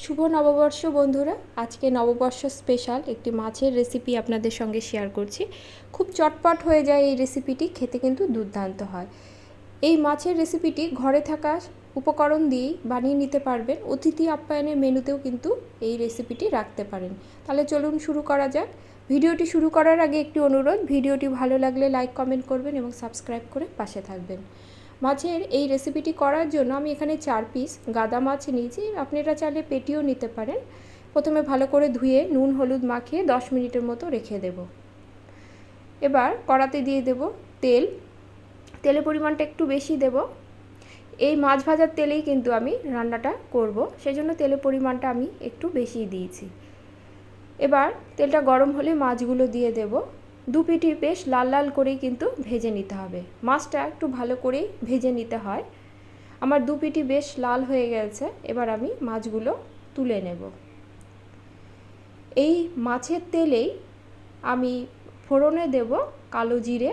শুভ নববর্ষ বন্ধুরা। আজকে নববর্ষ স্পেশাল একটি মাছের রেসিপি আপনাদের সঙ্গে শেয়ার করছি। খুব চটপট হয়ে যায় এই রেসিপিটি, খেতে কিন্তু দুর্দান্ত হয়। এই মাছের রেসিপিটি ঘরে থাকা উপকরণ দিয়েই বানিয়ে নিতে পারবেন। অতিথি আপ্যায়নের মেনুতেও কিন্তু এই রেসিপিটি রাখতে পারেন। তাহলে চলুন শুরু করা যাক। ভিডিওটি শুরু করার আগে একটি অনুরোধ, ভিডিওটি ভালো লাগলে লাইক কমেন্ট করবেন এবং সাবস্ক্রাইব করে পাশে থাকবেন। মাছের এই রেসিপিটি করার জন্য আমি এখানে 4 পিস গাদা মাছ নিয়েছি। আপনারা চাইলে পেটিও নিতে পারেন। প্রথমে ভালো করে ধুয়ে নুন হলুদ মাখিয়ে 10 মিনিটের মতো রেখে দেব। এবার কড়াতে দিয়ে দেব তেল। তেলের পরিমাণটা একটু বেশি দেব। এই মাছ ভাজার তেলেই কিন্তু আমি রান্নাটা করব, সেজন্য তেলের পরিমাণটা আমি একটু বেশি দিয়েছি। এবার তেলটা গরম হলে মাছগুলো দিয়ে দেব। দু পিঠই বেশ লাল লাল করেই কিন্তু ভেজে নিতে হবে। মাছটা একটু ভালো করেই ভেজে নিতে হয়। আমার দু পিঠই বেশ লাল হয়ে গেছে। এবার আমি মাছগুলো তুলে নেব। এই মাছের তেলেই আমি ফোড়নে দেব কালো জিরে,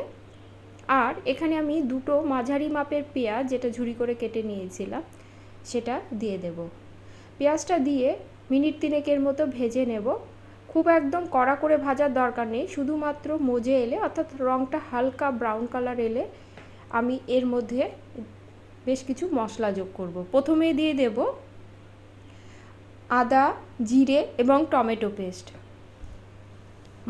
আর এখানে আমি দুটো মাঝারি মাপের পেঁয়াজ যেটা ঝুরি করে কেটে নিয়েছিলাম সেটা দিয়ে দেব। পেঁয়াজটা দিয়ে মিনিট 3 মতো ভেজে নেব। খুব একদম কড়া করে ভাজার দরকার নেই, শুধুমাত্র মজে এলে অর্থাৎ রঙটা হালকা ব্রাউন কালার এলে আমি এর মধ্যে বেশ কিছু মশলা যোগ করব। প্রথমে দিয়ে দেব আদা, জিরে এবং টমেটো পেস্ট।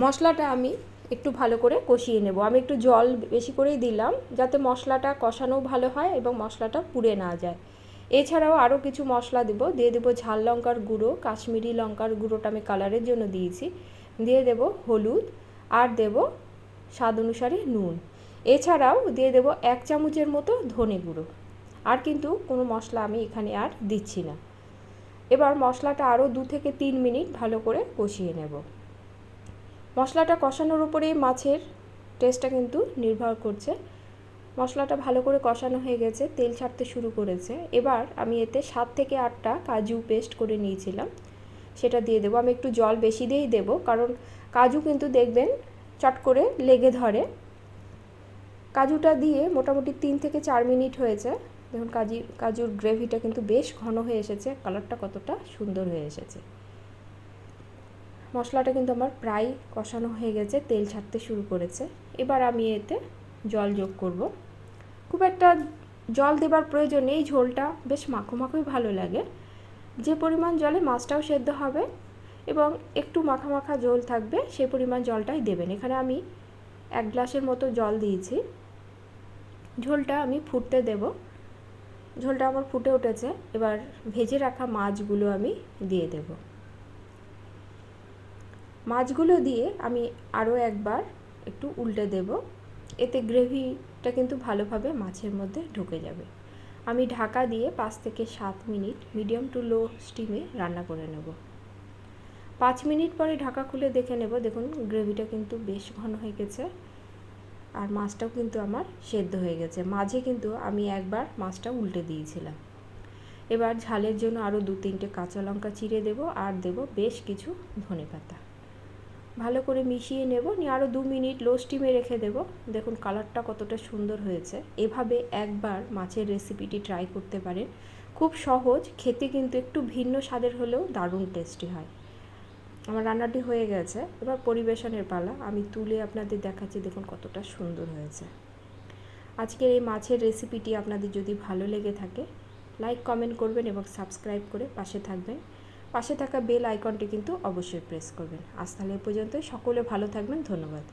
মশলাটা আমি একটু ভালো করে কষিয়ে নেব। আমি একটু জল বেশি করেই দিলাম যাতে মশলাটা কষানো ভালো হয় এবং মশলাটা পুড়ে না যায়। এছাড়াও আরও কিছু মশলা দিয়ে দেব ঝাল লঙ্কার গুঁড়ো, কাশ্মীরি লঙ্কার গুঁড়োটা আমি কালারের জন্য দিয়েছি, দিয়ে দেব হলুদ, আর দেব স্বাদ অনুসারে নুন। এছাড়াও দিয়ে দেব 1 চামচের মতো ধনে গুঁড়ো। আর কিন্তু কোনো মশলা আমি এখানে আর দিচ্ছি না। এবার মশলাটা আরও 2 থেকে 3 মিনিট ভালো করে কষিয়ে নেব। মশলাটা কষানোর উপরেই মাছের টেস্টটা কিন্তু নির্ভর করছে। মশলাটা ভালো করে কষানো হয়ে গেছে, তেল ছাড়তে শুরু করেছে। এবার আমি এতে 7 থেকে 8টা কাজু পেস্ট করে নিয়েছিলাম সেটা দিয়ে দেবো। আমি একটু জল বেশি দিয়েই দেবো, কারণ কাজু কিন্তু দেখবেন চট করে লেগে ধরে। কাজুটা দিয়ে মোটামুটি 3 থেকে 4 মিনিট হয়েছে। দেখুন কাজুর গ্রেভিটা কিন্তু বেশ ঘন হয়ে এসেছে, কালারটা কতটা সুন্দর হয়ে এসেছে। মশলাটা কিন্তু আমার প্রায় কষানো হয়ে গেছে, তেল ছাড়তে শুরু করেছে। এবার আমি এতে জল যোগ করব। খুব একটা জল দেবার প্রয়োজন নেই, ঝোলটা বেশ মাখো মাখোই ভালো লাগে। যে পরিমাণ জলে মাছটাও সেদ্ধ হবে এবং একটু মাখা মাখা ঝোল থাকবে সেই পরিমাণ জলটাই দেবেন। এখানে আমি 1 গ্লাসের মতো জল দিয়েছি। ঝোলটা আমি ফুটতে দেব। ঝোলটা আমার ফুটে উঠেছে। এবার ভেজে রাখা মাছগুলো আমি দিয়ে দেব। মাছগুলো দিয়ে আমি আরও একবার একটু উল্টে দেব। এতে গ্রেভিটা কিন্তু ভালোভাবে মাছের মধ্যে ঢুকে যাবে। আমি ঢাকা দিয়ে 5 থেকে 7 মিনিট মিডিয়াম টু লো স্টিমে রান্না করে নেব। 5 মিনিট পরে ঢাকা খুলে দেখে নেব। দেখুন গ্রেভিটা কিন্তু বেশ ঘন হয়ে গেছে আর মাছটাও কিন্তু আমার সেদ্ধ হয়ে গেছে। মাঝে কিন্তু আমি একবার মাছটা উল্টে দিয়েছিলাম। এবার ঝালের জন্য আরও 2-3টে কাঁচা লঙ্কা চিড়ে দেব, আর দেব বেশ কিছু ধনেপাতা। ভালো করে মিশিয়ে নেব, নিয়ে আরও 2 মিনিট লো স্টিমে রেখে দেব। দেখুন কালারটা কতটা সুন্দর হয়েছে। এভাবে একবার মাছের রেসিপিটি ট্রাই করতে পারেন। খুব সহজ, খেতে কিন্তু একটু ভিন্ন স্বাদের হলেও দারুণ টেস্টি হয়। আমার রান্নাটি হয়ে গেছে, এবার পরিবেশনের পালা। আমি তুলে আপনাদের দেখাচ্ছি, দেখুন কতটা সুন্দর হয়েছে। আজকের এই মাছের রেসিপিটি আপনাদের যদি ভালো লেগে থাকে লাইক কমেন্ট করবেন এবং সাবস্ক্রাইব করে পাশে থাকবেন। পাশে থাকা বেল আইকনটি কিন্তু অবশ্যই প্রেস করবেন। আজ তাহলে এ পর্যন্ত, সকলে ভালো থাকবেন। ধন্যবাদ।